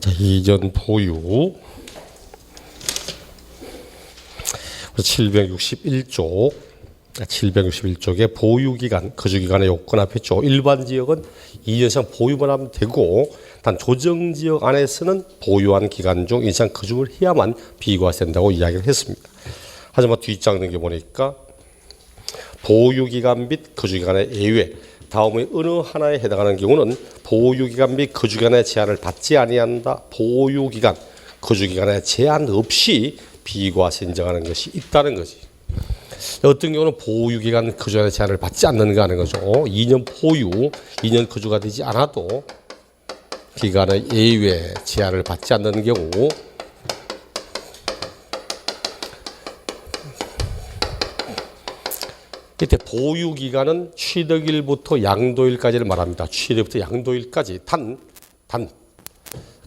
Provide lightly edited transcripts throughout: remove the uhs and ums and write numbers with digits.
자, 이전 보유 761쪽에 보유기간, 거주기간의 요건 앞에 있죠. 일반 지역은 2년 이상 보유만 하면 되고 단 조정지역 안에서는 보유한 기간 중 2년 이상 거주를 해야만 비과세된다고 이야기를 했습니다. 하지만 뒷장 넘겨보니까 보유기간 및 거주기간의 예외 다음의 어느 하나에 해당하는 경우는 보유기간 및 거주기간의 제한을 받지 아니한다. 보유기간, 거주기간의 제한 없이 비과세 인정하는 것이 있다는 거지. 어떤 경우는 보유기간, 거주기간의 제한을 받지 않는가 하는 거죠. 2년 보유, 2년 거주가 되지 않아도 기간의 예외 제한을 받지 않는 경우 이때 보유기간은 취득일부터 양도일까지를 말합니다. 취득일부터 양도일까지 단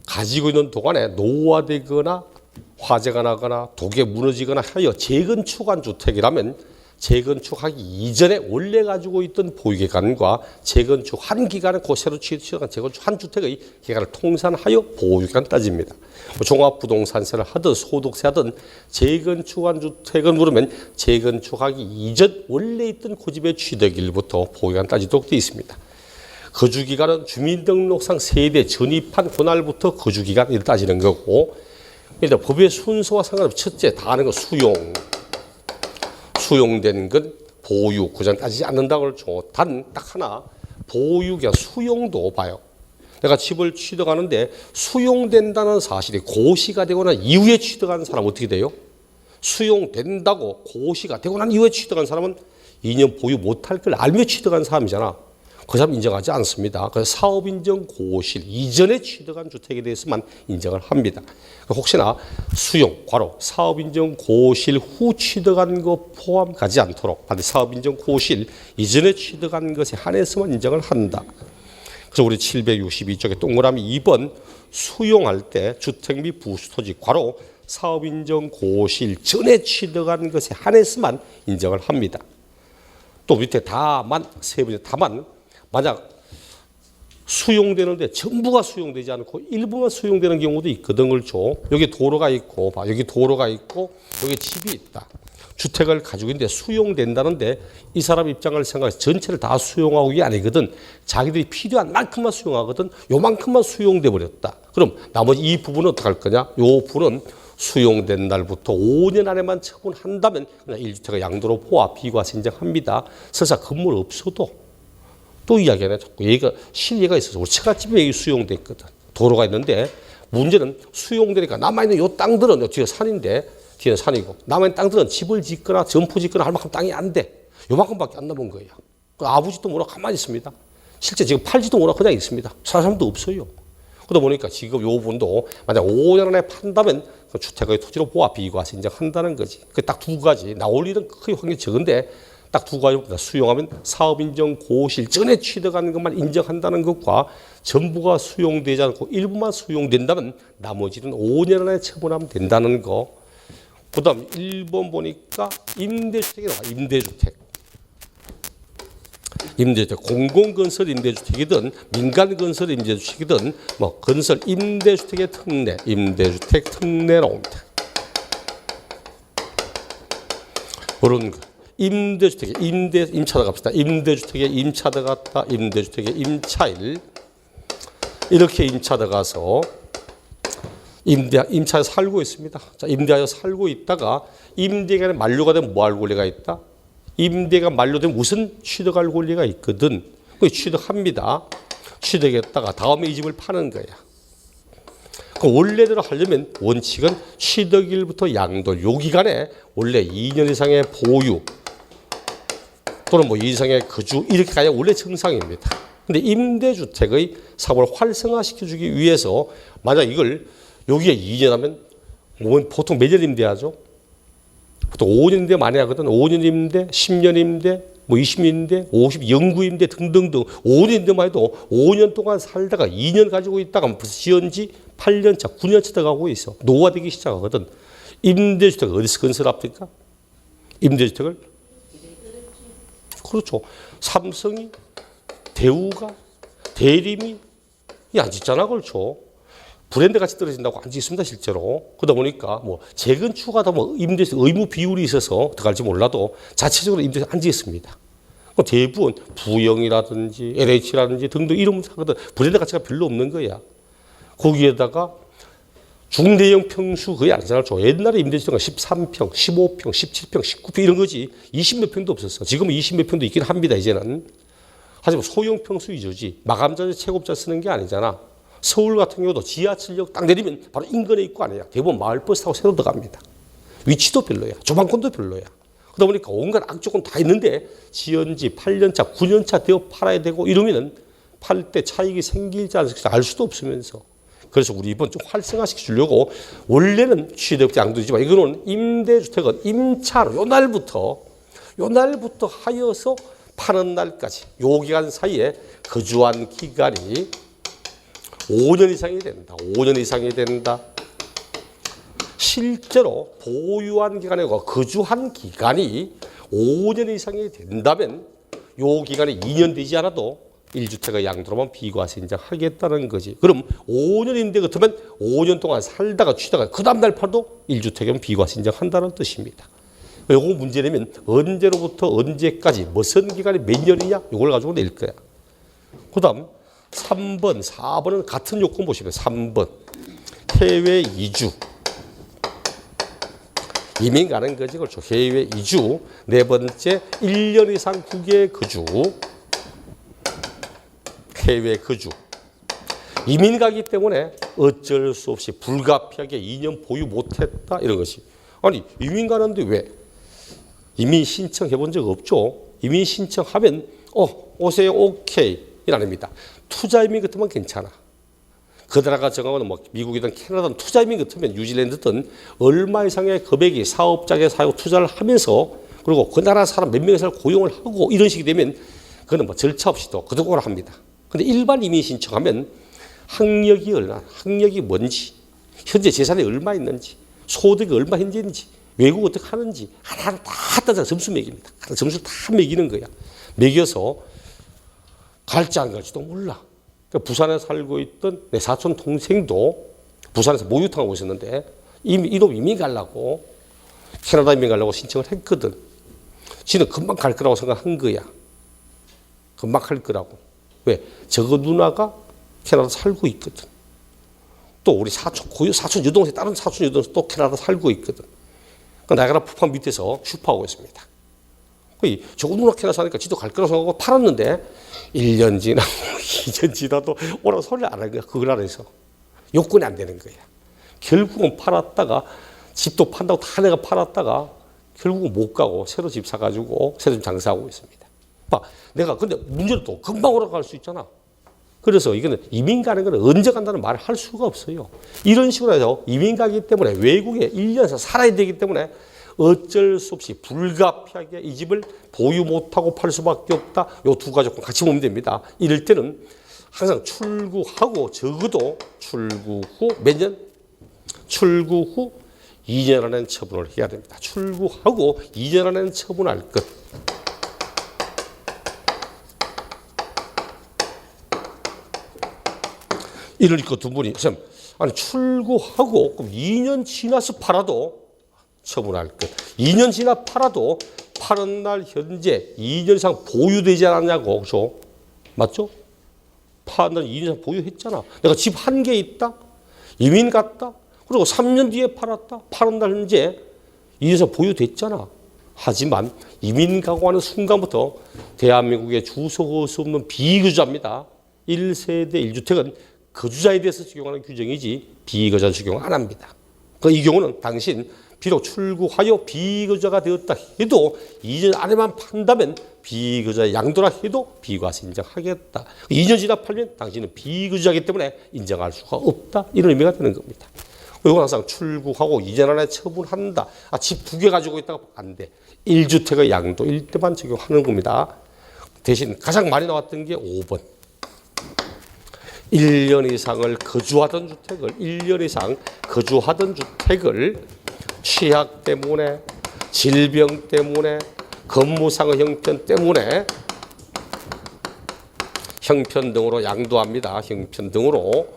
가지고 있는 동안에 노후화되거나 화재가 나거나 독에 무너지거나 하여 재건축한 주택이라면 재건축하기 이전에 원래 가지고 있던 보유기간과 재건축한 기간은 그 새로 취득한 재건축한 주택의 기간을 통산하여 보유기간 따집니다. 종합부동산세를 하든 소득세 하든 재건축한 주택을 물으면 재건축하기 이전 원래 있던 고집의 취득일부터 보유기간 따지도록 되어 있습니다. 거주기간은 주민등록상 세대 전입한 그날부터 거주기간을 따지는 거고 일단 법의 순서와 상관없이 첫째 다 하는 건 수용된 건 보유, 구장 따지지 않는다고 그러죠. 단 딱 하나 보유기간 수용도 봐요. 내가 집을 취득하는데 수용된다는 사실이 고시가 되고 난 이후에 취득한 사람은 어떻게 돼요? 수용된다고 고시가 되고 난 이후에 취득한 사람은 2년 보유 못할 걸 알며 취득한 사람이잖아. 그 사람 인정하지 않습니다. 그래서 사업인정 고실 이전에 취득한 주택에 대해서만 인정을 합니다. 혹시나 수용, 괄호, 사업인정 고실 후 취득한 것 포함 가지 않도록 반드시 사업인정 고실 이전에 취득한 것에 한해서만 인정을 한다. 그래서 우리 762쪽에 동그라미 2번 수용할 때 주택 및 부수토지 괄호 사업인정 고실 전에 취득한 것에 한해서만 인정을 합니다. 또 밑에 다만 세 번째 다만 만약 수용되는데 전부가 수용되지 않고 일부만 수용되는 경우도 있거든. 그렇죠. 여기 도로가 있고 여기 도로가 있고 여기 집이 있다. 주택을 가지고 있는데 수용된다는데 이 사람 입장을 생각해서 전체를 다 수용하고 이게 아니거든. 자기들이 필요한 만큼만 수용하거든. 요만큼만 수용돼 버렸다. 그럼 나머지 이 부분은 어떻게 할 거냐? 요 부분은 수용된 날부터 5년 안에만 처분한다면 그냥 1주택을 양도로 포함 비과세 인정합니다. 설사 건물 없어도 또 이야기하네. 자꾸 얘가 실례가 있어서 우리 처갓집에 여기 수용됐거든. 도로가 있는데 문제는 수용되니까 남아있는 요 땅들은 뒤에 산인데 뒤에는 산이고 남아있는 땅들은 집을 짓거나 점포 짓거나 할 만큼 땅이 안 돼. 요만큼밖에 안 남은 거예요. 아버지도 뭐라 가만히 있습니다. 실제 지금 팔지도 못하고 그냥 있습니다. 살 사람도 없어요. 그러다 보니까 지금 요 부분도 만약 5년 안에 판다면 그 주택의 토지로 보아 비과세 인정한다는 거지. 그 딱 두 가지. 나올 일은 크게 확률이 적은데 딱 두 가지입니다. 수용하면 사업인정 고실 전에 취득한 것만 인정한다는 것과 전부가 수용되지 않고 일부만 수용된다면 나머지는 5년 안에 처분하면 된다는 거. 그 다음 1번 보니까 임대주택이 나와. 임대주택, 공공건설 임대주택이든 민간건설 임대주택이든 뭐 건설 임대주택의 특례, 임대주택 특례 나옵니다. 그런 거. 임대주택에 임차다 갑시다. 임대주택에 임차 들어갔다. 임대주택에 임차일 이렇게 임차 들어가서 임차에 살고 있습니다. 자, 임대하여 살고 있다가 임대기간이 만료가 되면 뭐 할 권리가 있다? 임대가 만료되면 무슨 취득할 권리가 있거든. 그 취득합니다. 취득했다가 다음에 이 집을 파는 거야. 그 원래대로 하려면 원칙은 취득일부터 양도 요 기간에 원래 2년 이상의 보유 또는 뭐 이상의 거주 이렇게 가야 원래 정상입니다. 근데 임대주택의 사업을 활성화시켜주기 위해서 만약 이걸 여기에 2년 하면 보통 몇 년 임대하죠? 보통 5년 임대 많이 하거든. 5년 임대, 10년 임대, 뭐 20년 임대, 50 영구 임대 등등등 5년 임대만 해도 5년 동안 살다가 2년 가지고 있다가 벌써 지은 지 8년 차, 9년 차 돼가고 있어. 노후화되기 시작하거든. 임대주택 어디서 건설합니까? 임대주택을? 그렇죠. 삼성이, 대우가, 대림이 안 짓잖아. 그렇죠. 브랜드 가치 떨어진다고 안 짓습니다, 실제로. 그러다 보니까 뭐 재건축하다 뭐 임대에서 의무 비율이 있어서 들어갈지 몰라도 자체적으로 임대에서 안 짓습니다. 대부분 부영이라든지 LH라든지 등등 이런 하거든 브랜드 가치가 별로 없는 거야. 거기에다가 중대형 평수 거의 안 살죠. 옛날에 임대주택가 13평, 15평, 17평, 19평 이런 거지 20몇 평도 없었어. 지금은 20몇 평도 있긴 합니다, 이제는. 하지만 소형 평수 위주지 마감자재 채급자 쓰는 게 아니잖아. 서울 같은 경우도 지하철역 딱 내리면 바로 인근에 있고 아니야. 대부분 마을버스 타고 새로 들어갑니다. 위치도 별로야. 조망권도 별로야. 그러다 보니까 온갖 악조건 다 있는데 지은 지 8년차, 9년차 되어 팔아야 되고 이러면 팔 때 차익이 생길지 않을지 알 수도 없으면서 그래서 우리 이번 좀 활성화시켜 주려고 원래는 취득 양도이지만 이거는 임대주택은 임차로 요 날부터 하여서 파는 날까지 요 기간 사이에 거주한 기간이 5년 이상이 된다. 5년 이상이 된다. 실제로 보유한 기간에 거주한 기간이 5년 이상이 된다면 요 기간이 2년 되지 않아도 1주택의 양도로만 비과세 인정하겠다는 거지. 그럼 5년인데 같으면 5년 동안 살다가 취다가 그 다음 날 팔도 1주택은 비과세 인정한다는 뜻입니다. 요거 문제 내면 언제로부터 언제까지 무슨 기간이 몇 년이냐 이걸 가지고 낼 거야. 그 다음 3번, 4번은 같은 요건 보시면 3번 해외 이주 이민 가는 거지. 그렇죠. 해외 이주. 네 번째 1년 이상 국외 거주. 해외 거주. 이민 가기 때문에 어쩔 수 없이 불가피하게 2년 보유 못했다 이런 것이. 아니 이민 가는데 왜? 이민 신청해 본 적 없죠. 이민 신청하면 오세요 오케이 이랍니다. 투자 이민 같으면 괜찮아. 그 나라가 정하고는 뭐 미국이든 캐나다든 투자 이민 같으면 뉴질랜드든 얼마 이상의 금액이 사업장에 사고 투자를 하면서 그리고 그 나라 사람 몇 명의 사람을 고용을 하고 이런 식이 되면 그거는 뭐 절차 없이도 그도록을 합니다. 근데 일반 이민 신청하면 학력이 얼마, 학력이 뭔지, 현재 재산이 얼마 있는지, 소득이 얼마 현재 있는지, 외국 어떻게 하는지 하나하나 다 따져 점수 매깁니다. 점수를 다 매기는 거야. 매겨서 갈지 안 갈지도 몰라. 그러니까 부산에 살고 있던 내 사촌 동생도 부산에서 모유탕하고 있었는데 이놈 이민 가려고 캐나다 이민 가려고 신청을 했거든. 지는 금방 갈 거라고 생각한 거야. 금방 갈 거라고. 왜? 저거 누나가 캐나다 살고 있거든. 또 우리 사촌 여동생, 다른 사촌 여동생 또 캐나다 살고 있거든. 그러니까 나이아가라 폭포 밑에서 슈퍼하고 있습니다. 저거 누나 캐나다 사니까 지도 갈 거라고 생각하고 팔았는데 1년 지나고 2년 지나도 오라고 소리를 안 한 거야. 그걸 안해서 요건이 안 되는 거야. 결국은 팔았다가 집도 판다고 다 내가 팔았다가 결국은 못 가고 새로 집 사가지고 새로 집 장사하고 있습니다. 내가 근데 문제는 또 금방 오라고 할 수 있잖아. 그래서 이거는 이민 가는 건 언제 간다는 말을 할 수가 없어요. 이런 식으로 해서 이민 가기 때문에 외국에 1년에서 살아야 되기 때문에 어쩔 수 없이 불가피하게 이 집을 보유 못하고 팔 수밖에 없다. 요 두 가지 조건 같이 보면 됩니다. 이럴 때는 항상 출구하고 적어도 출구 후 몇 년? 출구 후 2년 안에 처분을 해야 됩니다. 출구하고 2년 안에 처분할 것. 이러니까 두 분이 선생님 아니 출구하고 그럼 2년 지나서 팔아도 처분할 것. 2년 지나 팔아도 파는 날 현재 2년 이상 보유되지 않았냐고. 그렇죠? 맞죠? 파는 날 2년 이상 보유했잖아. 내가 집 한 개 있다. 이민 갔다. 그리고 3년 뒤에 팔았다. 파는 날 현재 2년 이상 보유됐잖아. 하지만 이민 가고 하는 순간부터 대한민국에 주소가 수 없는 비거주자입니다. 1세대 1주택은 거주자에 대해서 적용하는 규정이지 비거주자 적용 안 합니다. 이 경우는 당신 비록 출구하여 비거주자가 되었다 해도 2년 안에만 판다면 비거주자 양도라 해도 비과세 인정하겠다. 2년 지나 팔면 당신은 비거주자이기 때문에 인정할 수가 없다. 이런 의미가 되는 겁니다. 이건 항상 출구하고 2년 안에 처분한다. 집 2개 가지고 있다가 안 돼. 1주택의 양도일 때만 적용하는 겁니다. 대신 가장 많이 나왔던 게 5번. 1년 이상을 거주하던 주택을 1년 이상 거주하던 주택을 취약 때문에 질병 때문에 건무상의 형편 때문에 형편 등으로 양도합니다. 형편 등으로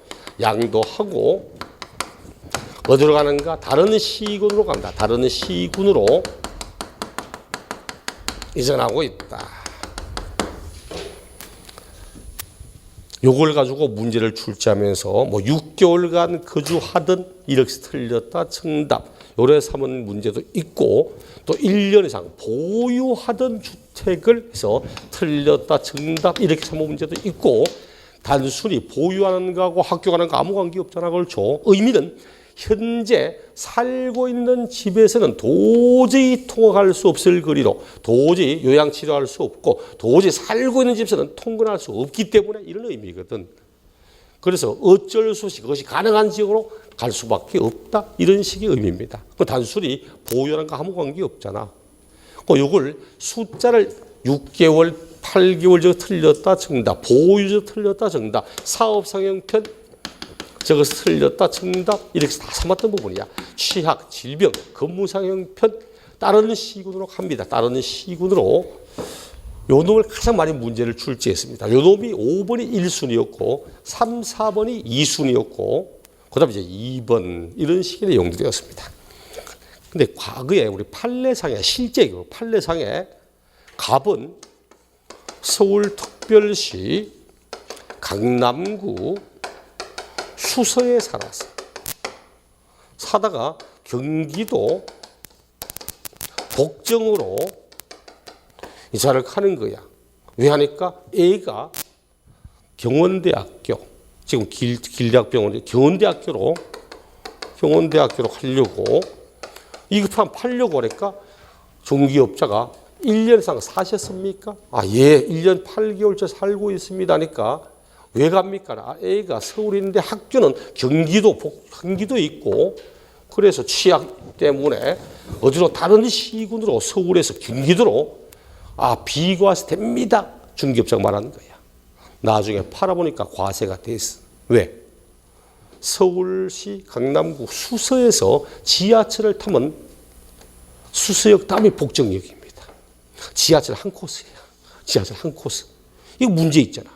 양도하고 어디로 가는가? 다른 시군으로 간다. 다른 시군으로 이전하고 있다. 요걸 가지고 문제를 출제하면서 뭐 6개월간 거주하든 이렇게 틀렸다 정답 요래 삼은 문제도 있고 또 1년 이상 보유하던 주택을 해서 틀렸다 정답 이렇게 삼은 문제도 있고 단순히 보유하는 거하고 학교 가는 거 아무 관계 없잖아. 그렇죠. 의미는 현재 살고 있는 집에서는 도저히 통학할 수 없을 거리로 도저히 요양치료할 수 없고 도저히 살고 있는 집에서는 통근할 수 없기 때문에 이런 의미거든. 그래서 어쩔 수 없이 그것이 가능한 지역으로 갈 수밖에 없다. 이런 식의 의미입니다. 단순히 보유라는 거 아무 관계 없잖아. 이걸 숫자를 6개월, 8개월 저 틀렸다 정답, 보유 저 틀렸다 정답, 사업상형편 저것을 틀렸다 정답 이렇게 다 삼았던 부분이야. 취약, 질병, 근무상형편 다른 시군으로 갑니다. 다른 시군으로 요 놈을 가장 많이 문제를 출제했습니다. 요 놈이 5번이 1순위였고 3, 4번이 2순위였고 그 다음에 이제 2번 이런 식의 내용들이었습니다. 근데 과거에 우리 판례상에 실제 판례상에 갑은 서울특별시 강남구 수서에 살았어. 사다가 경기도 복정으로 이사를 가는 거야. 왜 하니까 애가 경원대학교, 지금 길대학병원 경원대학교로 가려고 이급한 팔려고 하니까 중기업자가 1년 이상 사셨습니까? 아, 예, 1년 8개월째 살고 있습니다 하니까 왜 갑니까? 애가 서울에 있는데 학교는 경기도에 있고 그래서 취약 때문에 어디로 다른 시군으로 서울에서 경기도로 비과세 됩니다. 중개업자가 말하는 거야. 나중에 팔아보니까 과세가 됐어. 왜? 서울시 강남구 수서에서 지하철을 타면 수서역 다음에 복정역입니다. 지하철 한 코스야. 지하철 한 코스. 이거 문제 있잖아.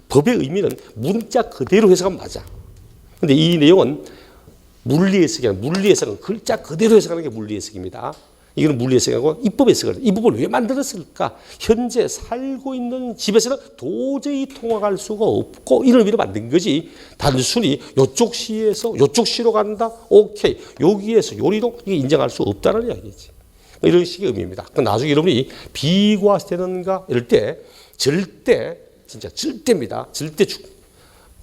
법의 의미는 문자 그대로 해석하면 맞아. 근데 이 내용은 물리해석은 글자 그대로 해석하는 게 물리해석입니다. 이거는 물리해석하고 입법 해석을. 이 부분을 왜 만들었을까? 현재 살고 있는 집에서는 도저히 통학할 수가 없고 이런 의미로 만든 거지. 단순히 이쪽 시에서 이쪽 시로 간다. 오케이. 여기에서 요리로 이게 인정할 수 없다는 이야기지. 이런 식의 의미입니다. 나중에 여러분이 비과세되는가 이럴 때 진짜 절대입니다. 절대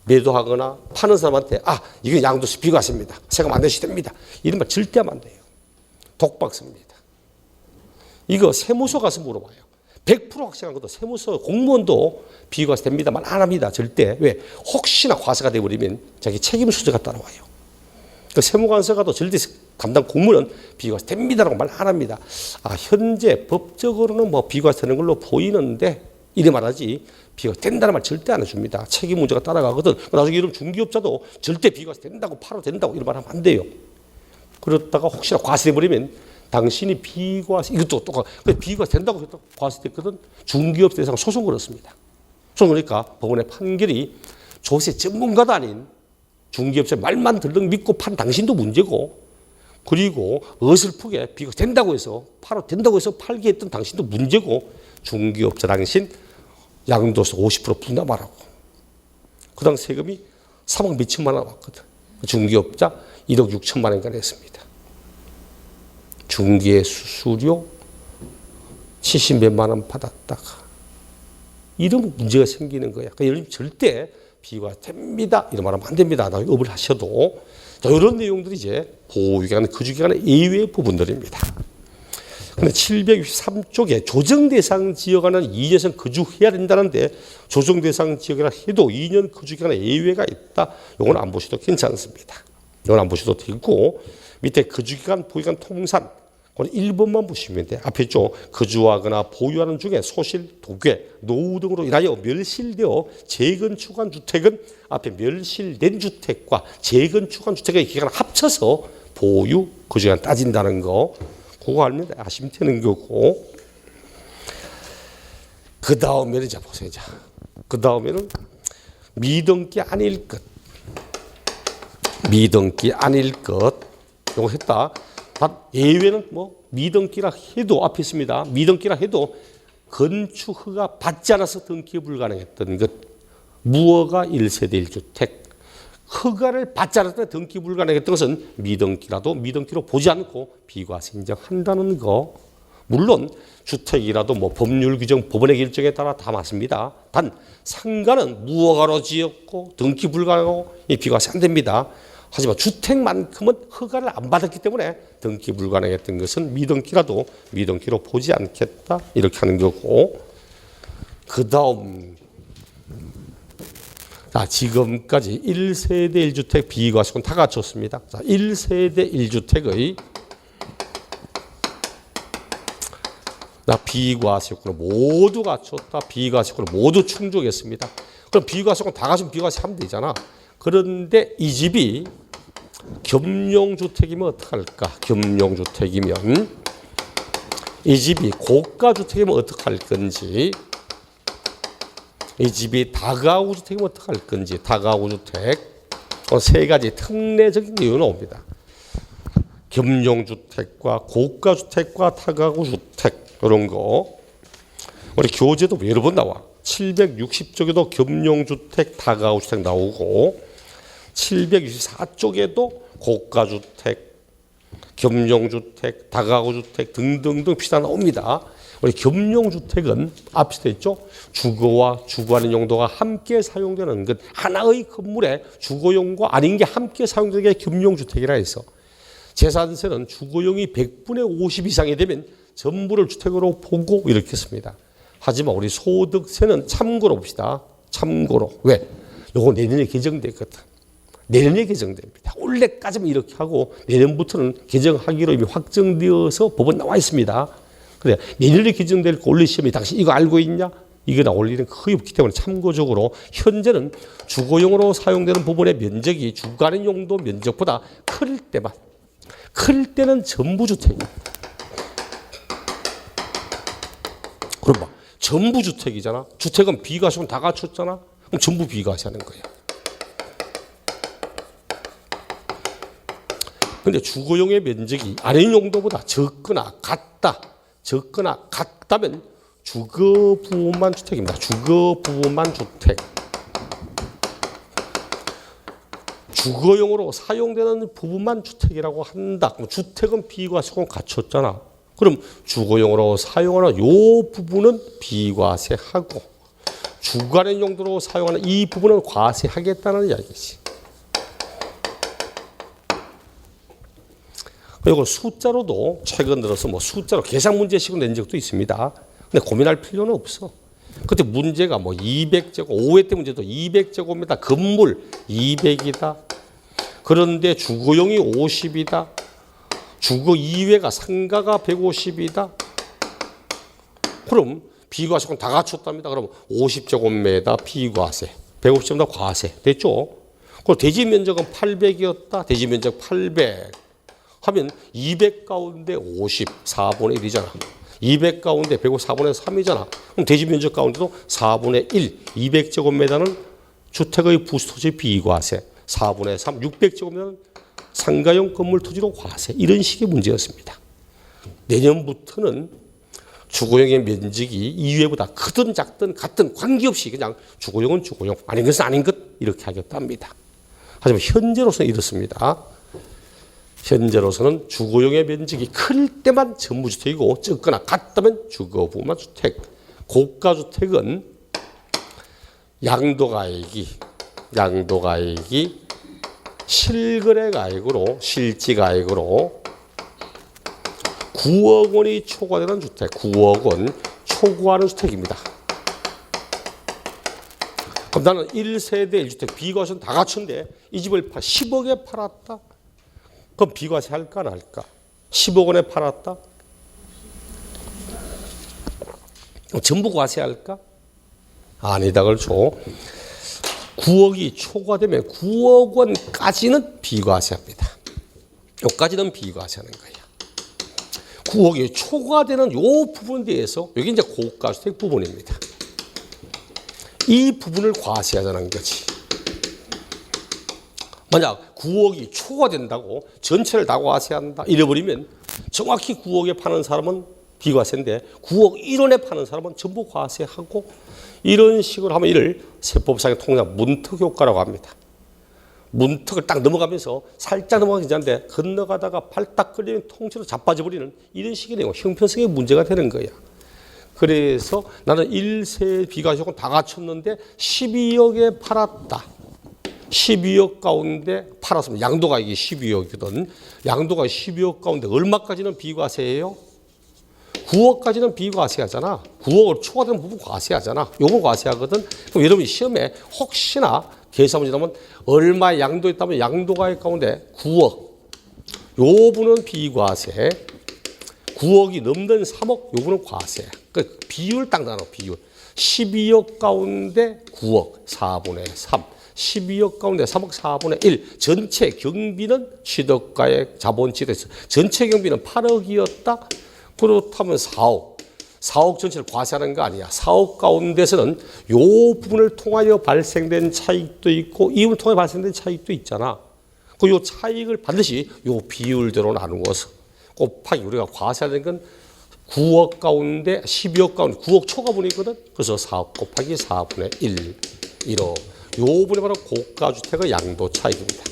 매도하거나 파는 사람한테 이건 양도세 비과세입니다. 세금 안 내셔도 됩니다. 이런 말 절대 하면 안 돼요. 독박습니다. 이거 세무서 가서 물어봐요. 100% 확실한 것도 세무서 공무원도 비과세 됩니다. 말 안 합니다. 절대. 왜? 혹시나 과세가 돼버리면 자기 책임 수저가 따라와요. 그 세무관서 가도 절대 담당 공무원은 비과세 됩니다라고 말 안 합니다. 현재 법적으로는 뭐 비과세 되는 걸로 보이는데 이래 말하지 비과세 된다는 말 절대 안 해줍니다. 책임 문제가 따라가거든. 나중에 이런 중기업자도 절대 비과세 된다고 팔아도 된다고 이런 말 하면 안 돼요. 그렇다가 혹시나 과세돼버리면 당신이 비과세 이것도 똑같아. 비과세 된다고 해도 과세됐거든. 중기업 대상 소송 걸었습니다. 소송 그러니까 법원의 판결이 조세 전문가도 아닌 중기업자 말만 들렁 믿고 판 당신도 문제고 그리고 어설프게 비과세 된다고 해서 팔게 했던 당신도 문제고 중기업자 당신 양도세 50% 분담하라고. 그 당 세금이 3억 몇천만 원 왔거든. 중기업자 1억 6천만 원인가 냈습니다. 중개 수수료 70 몇만 원 받았다가 이런 문제가 생기는 거야. 그러니까 여러분 절대 비과세 됩니다. 이런 말 하면 안 됩니다. 업을 하셔도. 자, 이런 내용들이 이제 보유기간, 거주기간의 예외 부분들입니다. 근데 763쪽에 조정대상 지역에는 2년 이상 거주해야 된다는데 조정대상 지역이라 해도 2년 거주기간의 예외가 있다. 이건 안 보셔도 괜찮습니다. 이건 안 보셔도 되고 밑에 거주기간, 보유기간 통산 그건 1번만 보시면 돼. 앞에 있죠. 거주하거나 보유하는 중에 소실, 도괴, 노후 등으로 인하여 멸실되어 재건축한 주택은 앞에 멸실된 주택과 재건축한 주택의 기간을 합쳐서 보유, 거주기간 따진다는 거. 그거 알면 아시면 되는 거고. 그 다음에는 자 보세요. 그 다음에는 미등기 아닐 것. 미등기 아닐 것. 요거 했다. 단 예외는 뭐 미등기라 해도 앞에 있습니다. 미등기라 해도 건축 허가 받지 않아서 등기 불가능했던 것. 무허가 1세대 1주택. 허가를 받지 않았을 때 등기 불가능했던 것은 미등기라도 미등기로 보지 않고 비과세 인정한다는 거. 물론 주택이라도 뭐 법률 규정, 법원의 결정에 따라 다 맞습니다. 단 상가는 무허가로 지었고 등기 불가능하고 이 비과세 안 됩니다. 하지만 주택만큼은 허가를 안 받았기 때문에 등기 불가능했던 것은 미등기라도 미등기로 보지 않겠다 이렇게 하는 거고, 그 다음 자, 지금까지 1세대 1주택 비과세권 다 갖췄습니다. 자, 1세대 1주택의 비과세권을 모두 갖췄다. 비과세권을 모두 충족했습니다. 그럼 비과세권 다 갖추면 비과세 하면 되잖아. 그런데 이 집이 겸용주택이면 어떡할까? 겸용주택이면 이 집이 고가주택이면 어떡할 건지, 이 집이 다가구주택이면 어떡할 건지, 다가구주택 세 가지 특례적인 이유가 나옵니다. 겸용주택과 고가주택과 다가구주택 이런 거 우리 교재도 여러 번 나와. 760쪽에도 겸용주택, 다가구주택 나오고 764쪽에도 고가주택, 겸용주택, 다가구주택 등등등 피사 나옵니다. 우리 겸용주택은 앞에 돼 있죠. 주거와 주거하는 용도가 함께 사용되는 것. 하나의 건물에 주거용과 아닌 게 함께 사용되는 게 겸용주택이라 해서 재산세는 주거용이 100분의 50 이상이 되면 전부를 주택으로 보고 이렇게 했습니다. 하지만 우리 소득세는 참고로 봅시다. 참고로. 왜? 요거 내년에 개정됐거든. 내년에 개정됩니다. 올해까지만 이렇게 하고 내년부터는 개정하기로 이미 확정되어서 법은 나와 있습니다. 그래, 내년에 개정될 거 올해 시험에 당신 이거 알고 있냐? 이게 나올 일은 거의 없기 때문에 참고적으로 현재는 주거용으로 사용되는 부분의 면적이 주거하는 용도 면적보다 클 때는 전부 주택입니다. 그럼 봐, 전부 주택이잖아. 주택은 비과세는 다 갖췄잖아. 그럼 전부 비과세하는 거야. 근데 주거용의 면적이 아닌 용도보다 적거나 같다면 주거 부분만 주택입니다. 주거 부분만 주택. 주거용으로 사용되는 부분만 주택이라고 한다. 그럼 주택은 비과세권 갖췄잖아. 그럼 주거용으로 사용하는 이 부분은 비과세하고 주거하는 용도로 사용하는 이 부분은 과세하겠다는 이야기지. 이걸 숫자로도 최근 들어서 뭐 숫자로 계산 문제식으로 낸 적도 있습니다. 근데 고민할 필요는 없어. 그때 문제가 뭐 200제곱, 5회 때 문제도 200제곱미터 건물 200이다. 그런데 주거용이 50이다. 주거 2회가 상가가 150이다. 그럼 비과세권 다 갖췄답니다. 그럼 50제곱미터 비과세, 150제곱미터 과세 됐죠? 그럼 대지 면적은 800이었다. 대지 면적 800. 하면 200 가운데 50, 4분의 1이잖아. 200 가운데 154분의 3이잖아. 그럼 대지 면적 가운데도 4분의 1, 200제곱미터는 주택의 부수토지 비과세, 4분의 3, 600제곱미터는 상가용 건물 토지로 과세. 이런 식의 문제였습니다. 내년부터는 주거용의 면적이 2회보다 크든 작든 같든 관계없이 그냥 주거용은 주거용, 아닌 것은 아닌 것 이렇게 하겠답니다. 하지만 현재로서는 이렇습니다. 현재로서는 주거용의 면적이 클 때만 전부주택이고 적거나 같다면 주거 부분만 주택. 고가주택은 양도가액이 실거래가액으로 실지가액으로 9억 원이 초과되는 주택, 9억 원 초과하는 주택입니다. 그럼 나는 1세대 1주택 비과세는 다 갖춘데 이 집을 10억에 팔았다. 그럼 비과세 할까 안 할까? 10억 원에 팔았다? 전부 과세할까? 아니다 그렇죠. 9억이 초과되면 9억 원까지는 비과세합니다. 여기까지는 비과세하는 거예요. 9억이 초과되는 이 부분에 대해서 여기 이제 고가주택 부분입니다. 이 부분을 과세하자는 거지. 만약 9억이 초과된다고 전체를 다 과세한다 이래버리면 정확히 9억에 파는 사람은 비과세인데 9억 1원에 파는 사람은 전부 과세하고 이런 식으로 하면 이를 세법상의 통상 문턱효과라고 합니다. 문턱을 딱 넘어가면서 살짝 넘어가기 전인데 건너가다가 발딱 걸리면 통째로 자빠져버리는 이런 식의 내용, 형평성의 문제가 되는 거야. 그래서 나는 1세 비과세 조건 다 갖췄는데 12억에 팔았다. 12억 가운데 팔았으면 양도가 이게 12억이거든. 양도가 12억 가운데 얼마까지는 비과세예요? 9억까지는 비과세하잖아. 9억을 초과되는 부분 과세하잖아. 요건 과세하거든. 그럼 여러분이 시험에 혹시나 계산 문제 나오면 얼마 양도했다면 양도가액 가운데 9억. 요 부분은 비과세. 9억이 넘는 3억 요 부분은 과세. 그 비율 딱 나눠 비율. 12억 가운데 9억 4분의 3. 12억 가운데 3억 4분의 1. 전체 경비는 취득가액 자본치에서 전체 경비는 8억이었다. 그렇다면 4억. 4억 전체를 과세하는 거 아니야. 4억 가운데서는 요 부분을 통하여 발생된 차익도 있고 이 부분을 통해 발생된 차익도 있잖아. 그 요 차익을 반드시 요 비율대로 나누어서 곱하기 우리가 과세하는 건 9억 가운데 12억 가운데 9억 초과분이거든. 그래서 4억 곱하기 4분의 1. 1억. 요 부분이 바로 고가주택의 양도 차익입니다.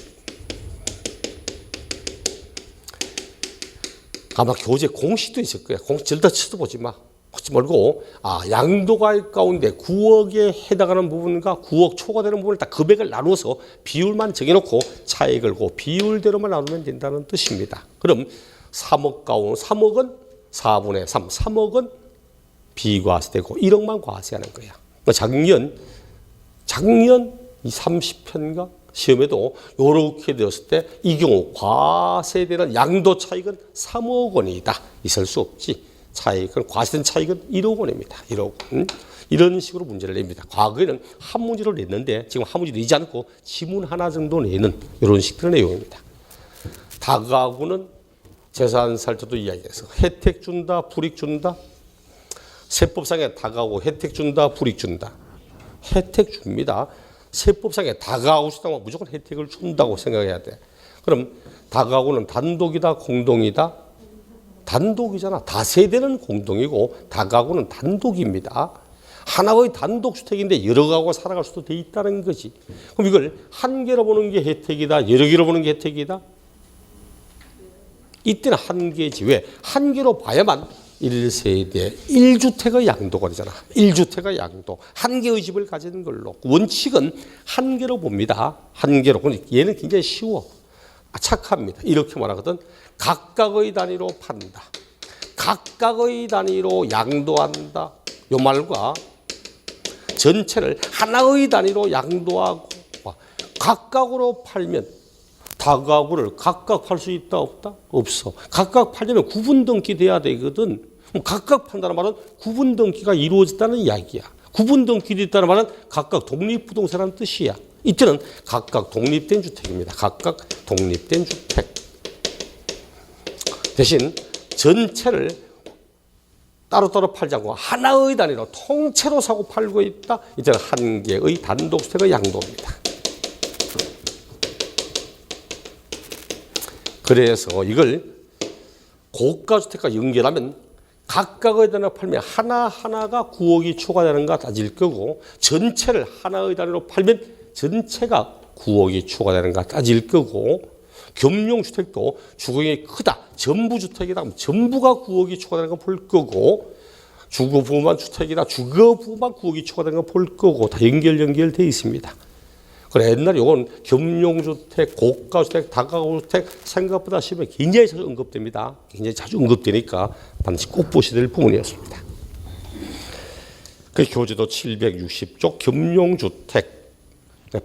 아마 교재 공식도 있을 거야. 공식 절대 쳐다보지 마. 보지 말고 양도가액 가운데 9억에 해당하는 부분과 9억 초과되는 부분을 딱 금액을 나누어서 비율만 정해놓고 차익을 그 비율대로만 나누면 된다는 뜻입니다. 그럼 3억 가운데 3억은 4분의 3, 3억은 비과세되고 1억만 과세하는 거야. 작년 이 30편가 시험에도 이렇게 되었을 때 이 경우 과세되는 양도 차익은 3억 원이다. 있을 수 없지. 차익은 과세된 차익은 1억 원입니다. 1억 원. 이런 식으로 문제를 냅니다. 과거에는 한 문제를 냈는데 지금 한 문제 내지 않고 지문 하나 정도 내는 이런 식들의 내용입니다. 다가구는 재산살 때도 이야기해서 혜택 준다, 불이익 준다. 세법상에 다가구 혜택 준다, 불이익 준다. 혜택 줍니다. 세법상에 다가구 시다면 무조건 혜택을 준다고 생각해야 돼. 그럼 다가구는 단독이다, 공동이다? 단독이잖아. 다세대는 공동이고 다가구는 단독입니다. 하나의 단독주택인데 여러 가구가 살아갈 수도 돼 있다는 거지. 그럼 이걸 한 개로 보는 게 혜택이다, 여러 개로 보는 게 혜택이다? 이때는 한 개지. 왜? 한 개로 봐야만 1세대 1주택의 양도가 되잖아. 1주택의 양도. 한 개의 집을 가지는 걸로. 원칙은 한 개로 봅니다. 한 개로. 얘는 굉장히 쉬워. 착합니다. 이렇게 말하거든. 각각의 단위로 판다. 각각의 단위로 양도한다. 요 말과 전체를 하나의 단위로 양도하고 각각으로 팔면 다가구를 각각 팔 수 있다 없다? 없어. 각각 팔려면 구분 등기 돼야 되거든. 각각 판다는 말은 구분 등기가 이루어졌다는 이야기야. 구분 등기가 있다는 말은 각각 독립부동산이라는 뜻이야. 이때는 각각 독립된 주택입니다. 각각 독립된 주택. 대신 전체를 따로따로 팔지 않고 하나의 단위로 통째로 사고 팔고 있다. 이제는 한 개의 단독주택의 양도입니다. 그래서 이걸 고가주택과 연결하면 각각의 단위로 팔면 하나하나가 9억이 추가되는가 따질 거고 전체를 하나의 단위로 팔면 전체가 9억이 추가되는가 따질 거고 겸용주택도 주거용이 크다. 전부주택이다. 전부가 9억이 추가되는 거 볼 거고 주거부만 주택이다. 주거부만 9억이 추가되는 거 볼 거고 다 연결돼 있습니다. 그래 옛날에 이건 겸용주택, 고가주택, 다가구주택 생각보다 시험에 굉장히 자주 언급됩니다. 굉장히 자주 언급되니까 반드시 꼭 보셔야 될 부분이었습니다. 그 교재도 760쪽 겸용주택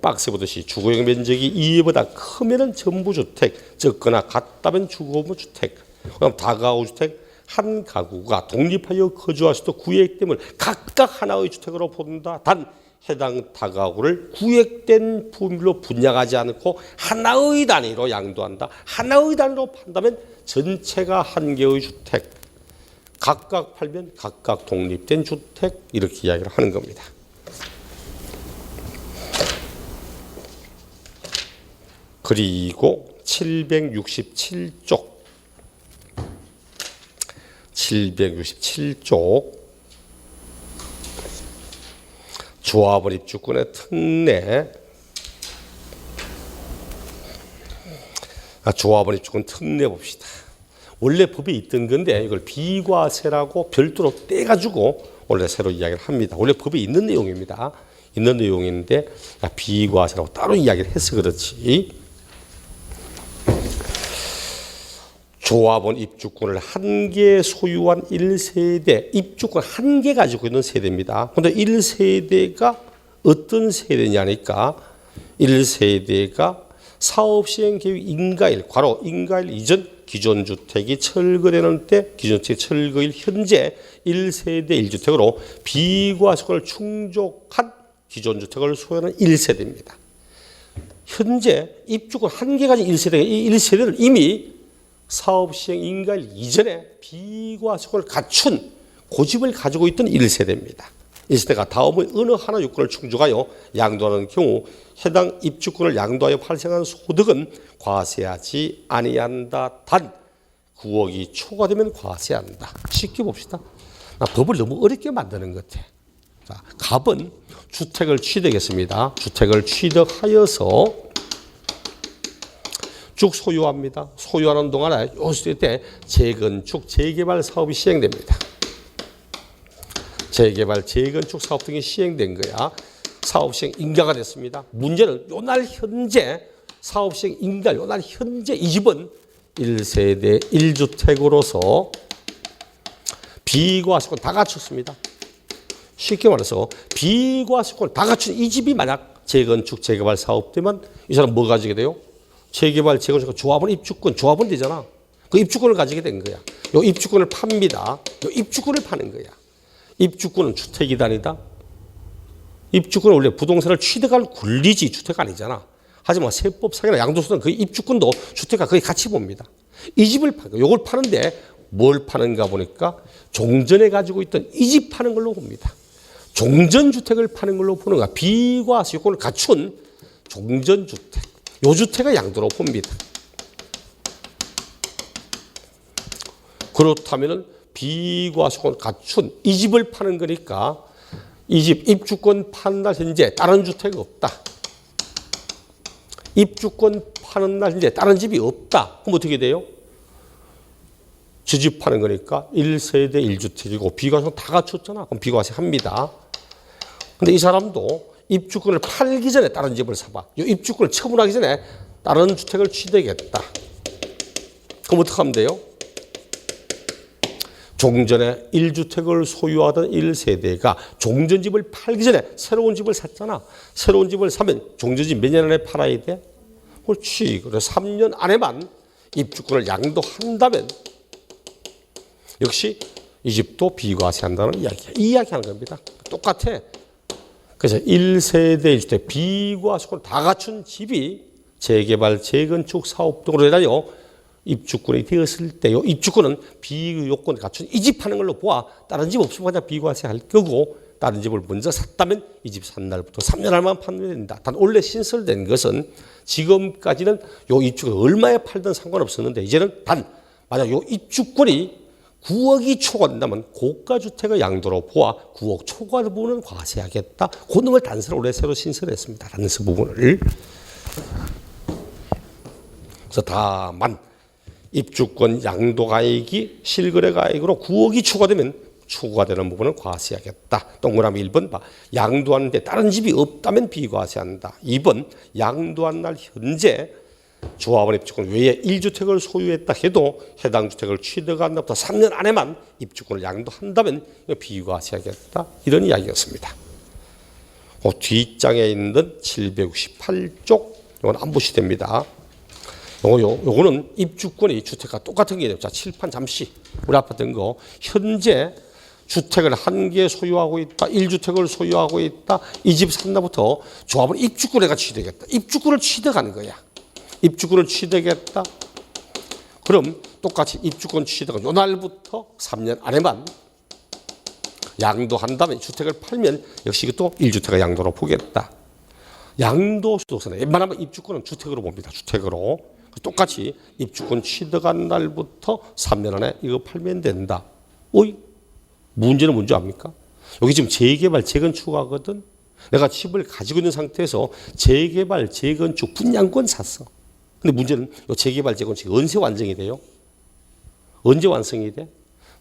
박스 보듯이 주거용 면적이 2보다 크면은 전부주택, 적거나 같다면 주거부주택. 그럼 다가구주택 한 가구가 독립하여 거주할 수도 구획됨을 각각 하나의 주택으로 본다. 단 해당 다가구를 구획된 부분별로 분양하지 않고 하나의 단위로 양도한다. 하나의 단위로 판다면 전체가 한 개의 주택. 각각 팔면 각각 독립된 주택 이렇게 이야기를 하는 겁니다. 그리고 767쪽 조합원 입주권의 특례. 조합원 입주권 특례 봅시다. 원래 법에 있던 건데 이걸 비과세라고 별도로 떼가지고 원래 새로 이야기를 합니다. 원래 법에 있는 내용입니다. 있는 내용인데 비과세라고 따로 이야기를 해서 그렇지. 조합원 입주권을 한 개 소유한 1세대, 입주권 한 개 가지고 있는 세대입니다. 그런데 1세대가 어떤 세대냐니까 1세대가 사업시행계획 인가일, 괄호 인가일 이전 기존 주택이 철거되는 때 기존 주택 철거일 현재 1세대 1주택으로 비과세권을 충족한 기존 주택을 소유하는 1세대입니다. 현재 입주권 한 개 가진 1세대가 이 1세대를 이미 사업시행 인가일 이전에 비과세권을 갖춘 고집을 가지고 있던 1세대입니다. 1세대가 다음의 어느 하나 요건을 충족하여 양도하는 경우 해당 입주권을 양도하여 발생한 소득은 과세하지 아니한다. 단 9억이 초과되면 과세한다. 쉽게 봅시다. 법을 너무 어렵게 만드는 것 같아. 자, 갑은 주택을 취득했습니다. 주택을 취득하여서 쭉 소유합니다. 소유하는 동안에 요 시대 때 재건축, 재개발 사업이 시행됩니다. 재개발, 재건축 사업 등이 시행된 거야. 사업시행 인가가 됐습니다. 문제는 요날 현재 사업시행 인가, 요날 현재 이 집은 1세대 1주택으로서 비과세권 다 갖췄습니다. 쉽게 말해서 비과세권 다 갖춘 이 집이 만약 재건축, 재개발 사업 되면 이 사람 뭐 가지게 돼요? 재개발, 재건축, 조합원 입주권, 조합원 되잖아. 그 입주권을 가지게 된 거야. 요 입주권을 팝니다. 요 입주권을 파는 거야. 입주권은 주택이 아니다. 입주권은 원래 부동산을 취득할 권리지 주택 아니잖아. 하지만 세법상이나 양도소득은 그 입주권도 주택과 거의 같이 봅니다. 이 집을 파는 거, 요걸 파는데 뭘 파는가 보니까 종전에 가지고 있던 이 집 파는 걸로 봅니다. 종전주택을 파는 걸로 보는 거야. 비과세 요건을 갖춘 종전주택. 요 주택을 양도로 봅니다. 그렇다면은 비과세권 갖춘 이 집을 파는 거니까 이 집 입주권 파는 날 현재 다른 주택이 없다. 입주권 파는 날 현재 다른 집이 없다. 그럼 어떻게 돼요? 저 집 파는 거니까 1세대 1주택이고 비과세 다 갖췄잖아. 그럼 비과세 합니다. 근데 이 사람도 입주권을 팔기 전에 다른 집을 사봐. 이 입주권을 처분하기 전에 다른 주택을 취득했다. 그럼 어떻게 하면 돼요? 종전에 1주택을 소유하던 1세대가 종전집을 팔기 전에 새로운 집을 샀잖아. 새로운 집을 사면 종전집 몇 년 안에 팔아야 돼? 그렇지. 그래서 3년 안에만 입주권을 양도한다면 역시 이 집도 비과세한다는 이야기야. 이 이야기하는 겁니다. 똑같아. 그래서 1세대 1주택 비과세권 다 갖춘 집이 재개발, 재건축 사업 등으로 인하여 입주권이 되었을 때 이 입주권은 비요건을 갖춘 이 집 파는 걸로 보아 다른 집 없으면 그냥 비과세할 거고 다른 집을 먼저 샀다면 이 집 산 날부터 3년 안만 판매된다. 단 원래 신설된 것은 지금까지는 이 입주권 얼마에 팔든 상관없었는데 이제는 단 만약 이 입주권이 9억이 초과된다면 고가주택의 양도로 보아 9억 초과 부분은 과세하겠다. 그 놈을 단서를 올해 새로 신설했습니다. 단서 부분을. 그래서 다만 입주권 양도가액이 실거래가액으로 9억이 추가되면 추가되는 부분은 과세하겠다. 동그라미 1번 봐. 양도하는데 다른 집이 없다면 비과세한다. 2번 양도한 날 현재 조합원 입주권 외에 1주택을 소유했다 해도 해당 주택을 취득한 날부터 3년 안에만 입주권을 양도한다면 비과세하겠다. 이런 이야기였습니다. 그 뒷장에 있는 768쪽 이건 안 보시됩니다. 요거는 입주권이 주택과 똑같은 개념. 자, 칠판 잠시 우리 아까 든 거 현재 주택을 한 개 소유하고 있다. 1주택을 소유하고 있다. 이 집 산다부터 조합은 입주권을 취득했다. 입주권을 취득하는 거야. 입주권을 취득했다. 그럼 똑같이 입주권 취득은 요 날부터 3년 안에만 양도한 다음에 주택을 팔면 역시 또 1주택의 양도로 보겠다. 양도소득세는 웬만하면 입주권은 주택으로 봅니다. 주택으로. 똑같이 입주권 취득한 날부터 3년 안에 이거 팔면 된다. 어이? 문제는 뭔지 압니까? 여기 지금 재개발, 재건축하거든. 내가 집을 가지고 있는 상태에서 재개발, 재건축, 분양권 샀어. 근데 문제는 이 재개발, 재건축이 언제 완성이 돼요? 언제 완성이 돼?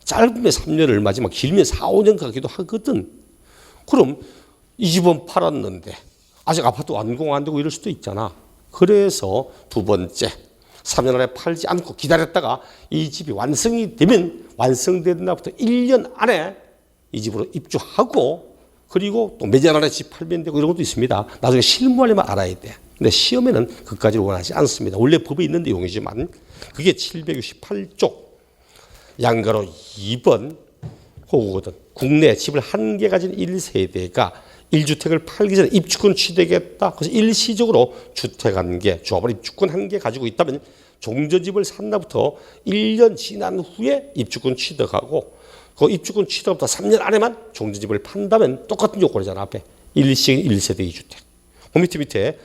짧으면 3년 얼마지만 길면 4, 5년 가기도 하거든. 그럼 이 집은 팔았는데 아직 아파트 완공 안 되고 이럴 수도 있잖아. 그래서 두 번째, 3년 안에 팔지 않고 기다렸다가 이 집이 완성이 되면 완성된 날부터 1년 안에 이 집으로 입주하고 그리고 또 몇 년 안에 집 팔면 되고 이런 것도 있습니다. 나중에 실무하려면 알아야 돼. 근데 시험에는 그까지를 원하지 않습니다. 원래 법에 있는 내용이지만 그게 768조 양가로 2번 호구거든. 국내 집을 한 개 가진 1세대가 1주택을 팔기 전에 입주권 취득했다. 그래서 일시적으로 주택 한 개, 조합원 입주권 한 개 가지고 있다면 종전집을 산 날부터 1년 지난 후에 입주권 취득하고 그 입주권 취득부터 3년 안에만 종전집을 판다면 똑같은 요건이잖아. 앞에 1세대 2주택. 그 밑에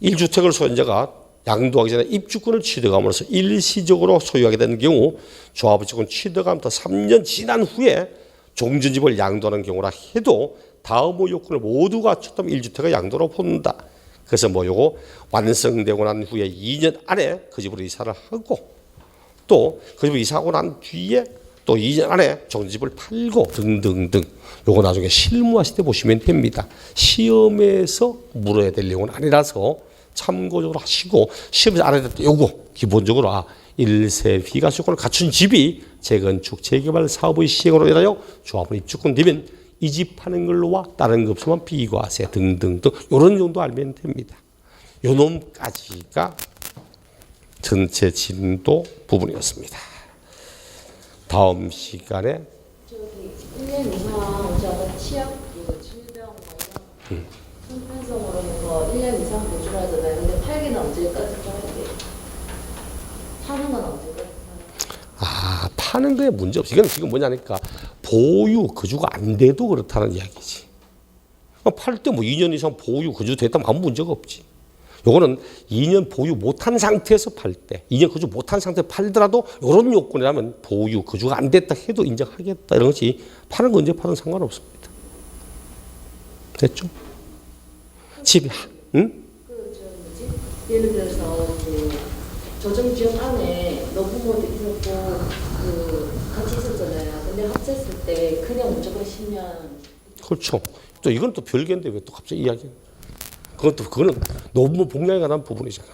1주택을 소유자가 양도하기 전에 입주권을 취득함으로써 일시적으로 소유하게 되는 경우 조합원권 취득함부터 3년 지난 후에 종전집을 양도하는 경우라 해도 다음 요건을 모두 갖췄다면 1주택을 양도로 본다. 그래서 요거 완성되고 난 후에 2년 안에 그 집으로 이사를 하고 또 그 집으로 이사하고 난 뒤에 또 2년 안에 종전집을 팔고 등등등. 요거 나중에 실무하실 때 보시면 됩니다. 시험에서 물어야 될 내용은 아니라서 참고적으로 하시고 시험에서 알아야 될 때 요거 기본적으로 1세 비과세권을 갖춘 집이 재건축, 재개발 사업의 시행으로 인하여 조합원 입주권 되면 이 집 파는 걸로와 다른 것 없으면 비과세 등등등 이런 정도 알면 됩니다. 요 놈까지가 전체 진도 부분이었습니다. 다음 시간에 1년 이상 저거 치약 질병 형편성으로 해서 1년 이상 보증을 하잖아요. 근데 팔기는 언제까지 팔아야 돼요? 파는 건 언제까지? 파는 거에 문제 없어. 이건 지금 뭐냐니까 보유 거주가 안 돼도 그렇다는 이야기지. 팔 때 2년 이상 보유 거주 됐다면 아무 문제가 없지. 요거는 2년 보유 못한 상태에서 팔 때, 2년 거주 못한 상태에서 팔더라도 이런 요건이라면 보유 거주가 안 됐다 해도 인정하겠다 이런 것이 파는 거 언제 파든 상관없습니다. 됐죠? 집이 응? 예를 들어서 조정 지역 안에 노부모도 있었고 같이 있었잖아요. 근데 합쳤을 때 그냥 무조건 10년. 그렇죠. 또 이건 또 별개인데 왜 또 갑자기 이야기? 그거는 노부모 복량에 관한 부분이잖아.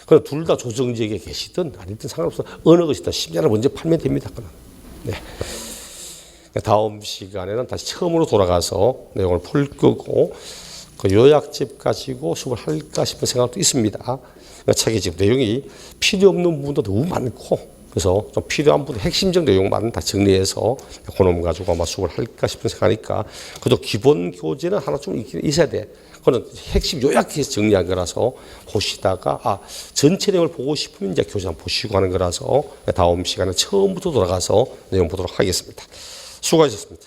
그럼 둘 다 조정지역에 계시든 아니든 상관없어. 어느 것이든 10년을 먼저 팔면 됩니다. 네. 다음 시간에는 다시 처음으로 돌아가서 내용을 풀 거고 그 요약집 가지고 수업을 할까 싶은 생각도 있습니다. 책에 지금 내용이 필요 없는 부분도 너무 많고 그래서 좀 필요한 부분 핵심적 내용만 다 정리해서 그놈 가지고 아마 수업을 할까 싶은 생각하니까 그래도 기본 교재는 하나 좀 있어야 돼. 그거는 핵심 요약해서 정리한 거라서 보시다가 전체 내용을 보고 싶으면 이제 교재 한번 보시고 하는 거라서 다음 시간에 처음부터 돌아가서 내용 보도록 하겠습니다. 수고하셨습니다.